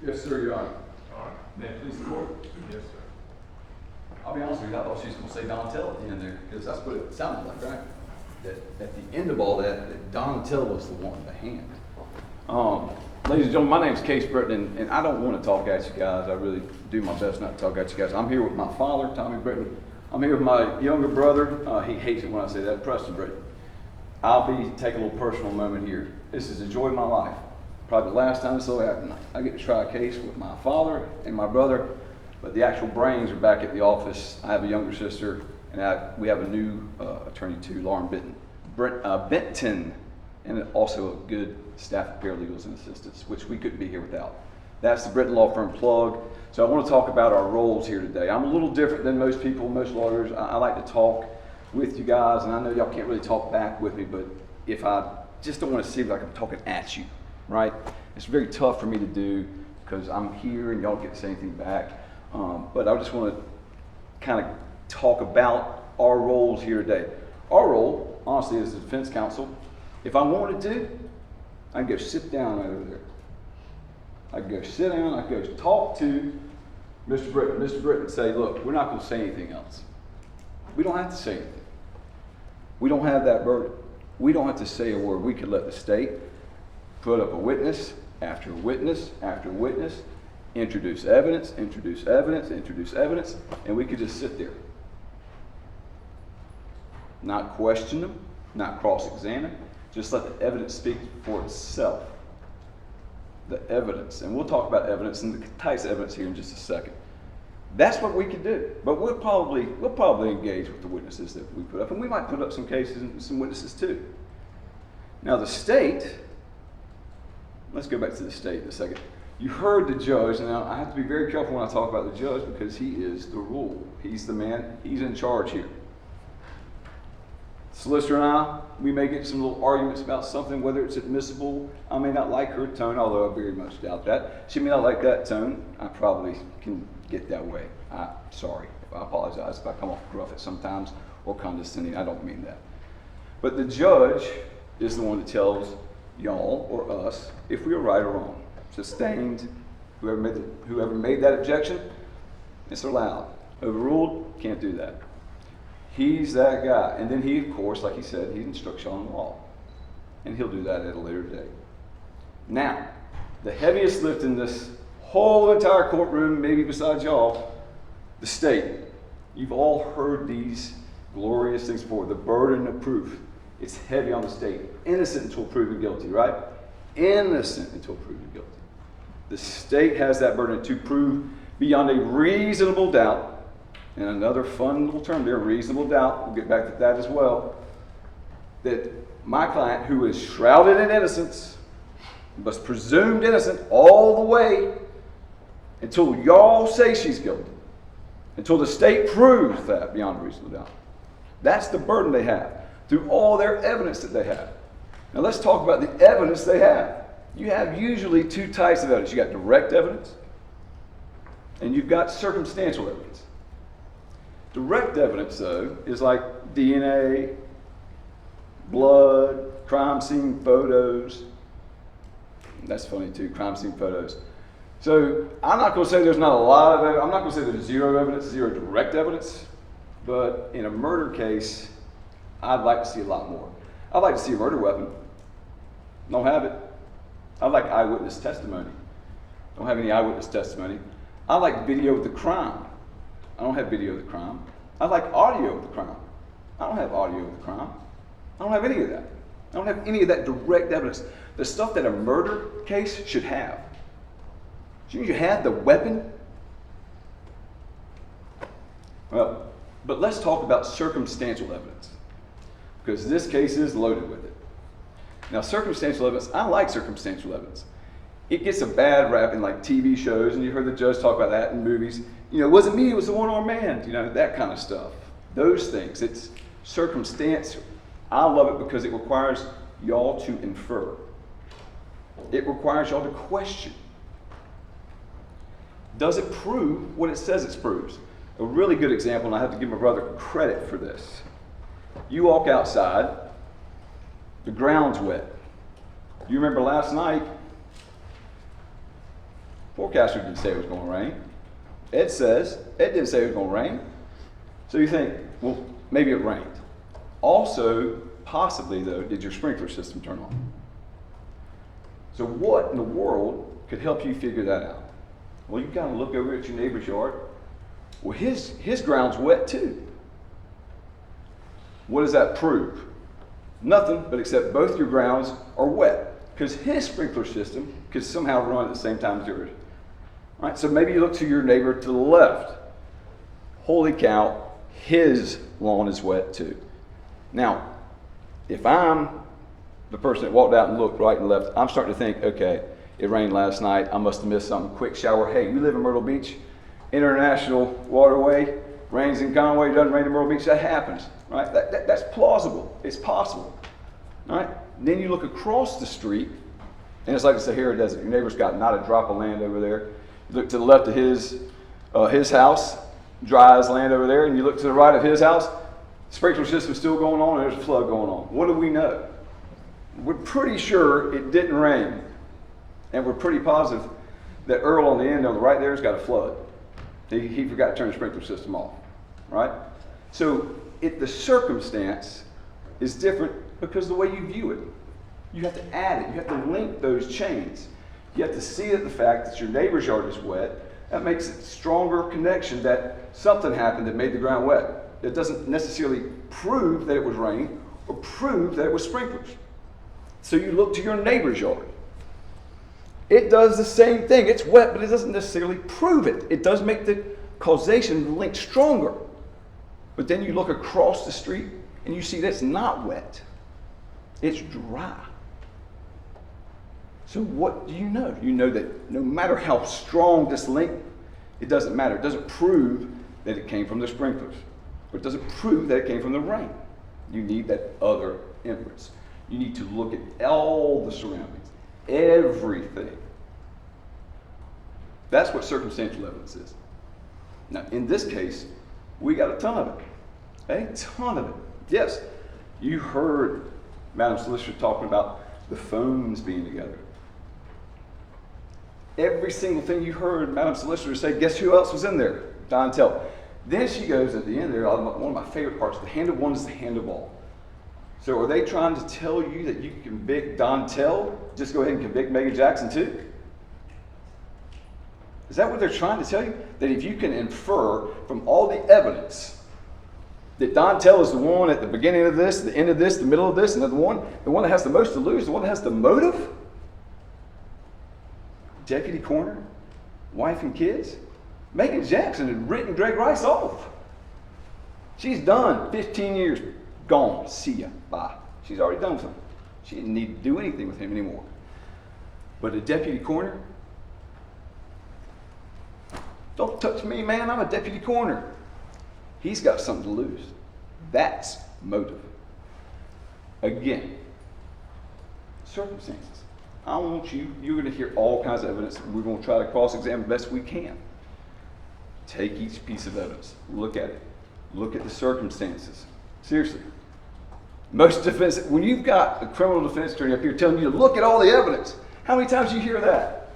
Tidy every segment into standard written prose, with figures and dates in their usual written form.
Yes, sir, Your Honor. All right. May it please the court? Yes, sir. I'll be honest with you, I thought she was going to say Donatello at the end there, because that's what it sounded like, right? That at the end of all that Donatello was the one, the hand. Ladies and gentlemen, my name is Case Britton, and I don't want to talk at you guys. I really do my best not to talk at you guys. I'm here with my father, Tommy Britton. I'm here with my younger brother. He hates it when I say that, Preston Britton. I'll be taking a little personal moment here. This is the joy of my life. Probably the last time this will happen. I get to try a case with my father and my brother, but the actual brains are back at the office. I have a younger sister, and we have a new attorney too, Lauren Benton, and also a good staff of paralegals and assistants, which we couldn't be here without. That's the Britton Law Firm plug. So I want to talk about our roles here today. I'm a little different than most people, most lawyers. I like to talk with you guys, and I know y'all can't really talk back with me, but if I just don't want to seem like I'm talking at you, right? It's very tough for me to do because I'm here and y'all don't get to say anything back. But I just want to kind of talk about our roles here today. Our role, honestly, as a defense counsel, if I wanted to, I can go sit down right over there. I can go sit down, I can go talk to Mr. Britton. Mr. Britton say, look, we're not going to say anything else. We don't have to say anything. We don't have that burden. We don't have to say a word. We could let the state put up a witness after witness after witness, introduce evidence, introduce evidence, introduce evidence, and we could just sit there. Not question them, not cross-examine, just let the evidence speak for itself. The evidence, and we'll talk about evidence and the types of evidence here in just a second. That's what we could do, but we'll probably engage with the witnesses that we put up, and we might put up some cases and some witnesses too. Now the state, let's go back to the state in a second. You heard the judge, and now I have to be very careful when I talk about the judge because he is the rule. He's the man, he's in charge here. Solicitor and I, we may get some little arguments about something, whether it's admissible. I may not like her tone, although I very much doubt that. She may not like that tone. I probably can get that way. Sorry, I apologize if I come off gruff at sometimes or condescending. I don't mean that. But the judge is the one that tells y'all or us if we are right or wrong. Sustained, whoever made that objection, it's allowed. Overruled, can't do that. He's that guy. And then he, of course, like he said, he instructs y'all on the law. And he'll do that at a later date. Now, the heaviest lift in this whole entire courtroom, maybe besides y'all, the state. You've all heard these glorious things before. The burden of proof. It's heavy on the state. Innocent until proven guilty, right? Innocent until proven guilty. The state has that burden to prove beyond a reasonable doubt. And another fun little term there, reasonable doubt, we'll get back to that as well, that my client, who is shrouded in innocence, was presumed innocent all the way until y'all say she's guilty, until the state proves that beyond a reasonable doubt. That's the burden they have through all their evidence that they have. Now let's talk about the evidence they have. You have usually two types of evidence. You got direct evidence and you've got circumstantial evidence. Direct evidence, though, is like DNA, blood, crime scene photos. That's funny too, crime scene photos. So I'm not going to say there's not a lot of evidence. I'm not going to say there's zero evidence, zero direct evidence. But in a murder case, I'd like to see a lot more. I'd like to see a murder weapon. Don't have it. I'd like eyewitness testimony. Don't have any eyewitness testimony. I like video of the crime. I don't have video of the crime. I like audio of the crime. I don't have audio of the crime. I don't have any of that. I don't have any of that direct evidence. The stuff that a murder case should have. Shouldn't you have the weapon? Well, but let's talk about circumstantial evidence, because this case is loaded with it. Now, circumstantial evidence, I like circumstantial evidence. It gets a bad rap in like TV shows, and you heard the judge talk about that in movies. You know, it wasn't me, it was the one-armed man, you know, that kind of stuff. Those things, it's circumstantial. I love it because it requires y'all to infer. It requires y'all to question. Does it prove what it says it proves? A really good example, and I have to give my brother credit for this. You walk outside, the ground's wet. You remember last night, Forecaster didn't say it was going to rain. Ed didn't say it was going to rain. So you think, well, maybe it rained. Also, possibly though, did your sprinkler system turn on? So what in the world could help you figure that out? Well, you got to look over at your neighbor's yard. Well, his ground's wet too. What does that prove? Nothing, but except both your grounds are wet, because his sprinkler system could somehow run at the same time as yours. All right, so maybe you look to your neighbor to the left. Holy cow, his lawn is wet too. Now, if I'm the person that walked out and looked right and left, I'm starting to think, okay, it rained last night, I must have missed something. Quick shower. Hey, we live in Myrtle Beach, international waterway, rains in Conway, doesn't rain in Myrtle Beach, that happens, right? That's plausible, it's possible, all right? Then you look across the street, and it's like the Sahara Desert. Your neighbor's got not a drop of land over there. You look to the left of his house, dry as land over there, and you look to the right of his house, sprinkler system's still going on, and there's a flood going on. What do we know? We're pretty sure it didn't rain, and we're pretty positive that Earl on the end on the right there has got a flood. He forgot to turn the sprinkler system off, right? So the circumstance is different because the way you view it. You have to add it. You have to link those chains. You have to see the fact that your neighbor's yard is wet. That makes it a stronger connection that something happened that made the ground wet. It doesn't necessarily prove that it was rain or prove that it was sprinklers. So you look to your neighbor's yard. It does the same thing. It's wet, but it doesn't necessarily prove it. It does make the causation link stronger. But then you look across the street and you see that it's not wet. It's dry. So what do you know? You know that no matter how strong this link, it doesn't matter. It doesn't prove that it came from the sprinklers. Or it doesn't prove that it came from the rain. You need that other inference. You need to look at all the surroundings, everything. That's what circumstantial evidence is. Now, in this case, we got a ton of it. A ton of it. Yes, you heard Madam Solicitor talking about the phones being together. Every single thing you heard Madam Solicitor say, guess who else was in there? Dontel. Then she goes at the end there, one of my favorite parts, the hand of one is the hand of all. So are they trying to tell you that you can convict Dontel? Just go ahead and convict Meagan Jackson too? Is that what they're trying to tell you? That if you can infer from all the evidence that Dontel is the one at the beginning of this, the end of this, the middle of this, and the one that has the most to lose, the one that has the motive? Deputy coroner, wife and kids? Meagan Jackson had written Gregory Rice off. She's done. 15 years, gone. See ya. Bye. She's already done with him. She didn't need to do anything with him anymore. But a deputy coroner, don't touch me, man. I'm a deputy coroner. He's got something to lose. That's motive. Again, circumstances. I want you're going to hear all kinds of evidence. We're going to try to cross-examine the best we can. Take each piece of evidence. Look at it. Look at the circumstances. Seriously. Most defense, when you've got a criminal defense attorney up here telling you to look at all the evidence, how many times do you hear that?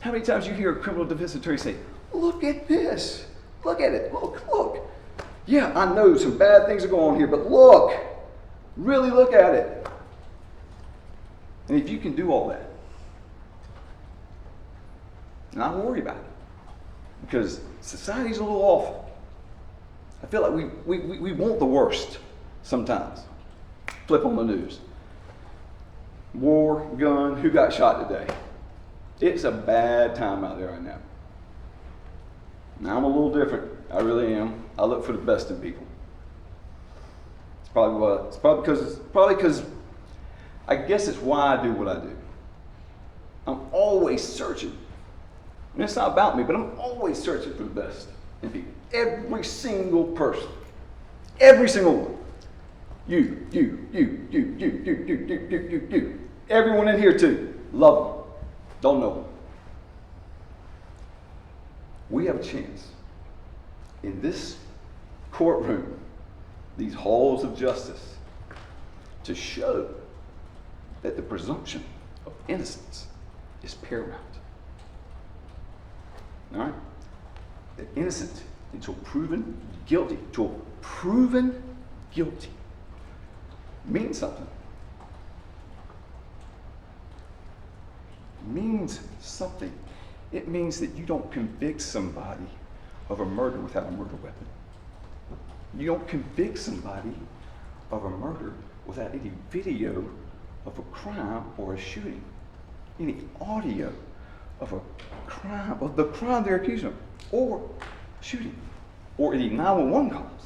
How many times do you hear a criminal defense attorney say, look at this. Look at it. Look. Yeah, I know some bad things are going on here, but look. Really look at it. And if you can do all that, and I worry about it, because society's a little awful. I feel like we want the worst sometimes. Flip on the news. War, gun, who got shot today? It's a bad time out there right now. Now I'm a little different. I really am. I look for the best in people. It's probably because I guess it's why I do what I do. I'm always searching. And it's not about me, but I'm always searching for the best in people. Every single person. Every single one. You. Everyone in here too. Love them. Don't know them. We have a chance in this courtroom, these halls of justice, to show that the presumption of innocence is paramount. All right? They're innocent until proven guilty. Until proven guilty means something. Means something. It means that you don't convict somebody of a murder without a murder weapon. You don't convict somebody of a murder without any video of a crime or a shooting, any audio of a crime, of the crime they're accused of, or shooting, or any 911 calls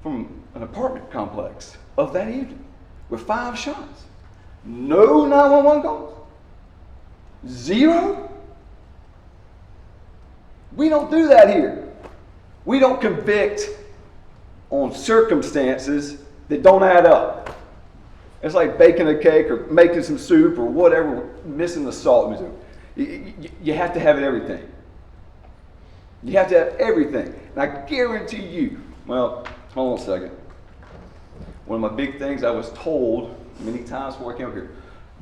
from an apartment complex of that evening with 5 shots. No 911 calls. 0. We don't do that here. We don't convict on circumstances that don't add up. It's like baking a cake or making some soup or whatever, missing the salt. You have to have everything. You have to have everything. And I guarantee you, well, hold on a second. One of my big things I was told many times before I came up here,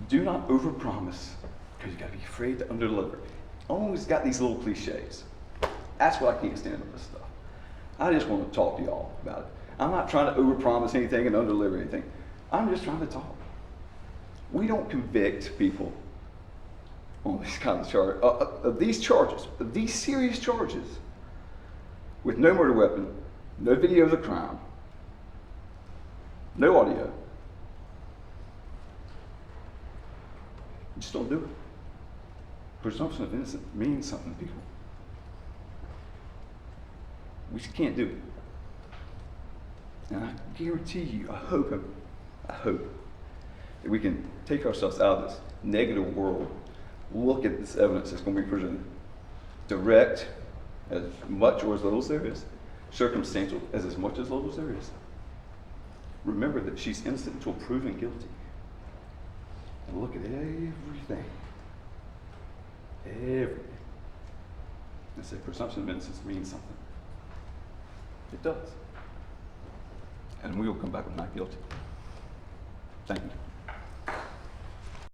do not overpromise because you got to be afraid to underdeliver. Always got these little cliches. That's what I can't stand with this stuff. I just want to talk to y'all about it. I'm not trying to overpromise anything and underdeliver anything. I'm just trying to talk. We don't convict people on these kinds of charges, of these charges, of these serious charges, with no murder weapon, no video of the crime, no audio. You just don't do it. Presumption of innocence means something to people. We just can't do it. And I guarantee you, I hope that we can take ourselves out of this negative world, look at this evidence that's going to be presented, direct as much or as little as there is, circumstantial as much as little as there is. Remember that she's innocent until proven guilty. And look at everything. Everything. And say presumption of innocence means something. It does. And we will come back with not guilty. Thank you.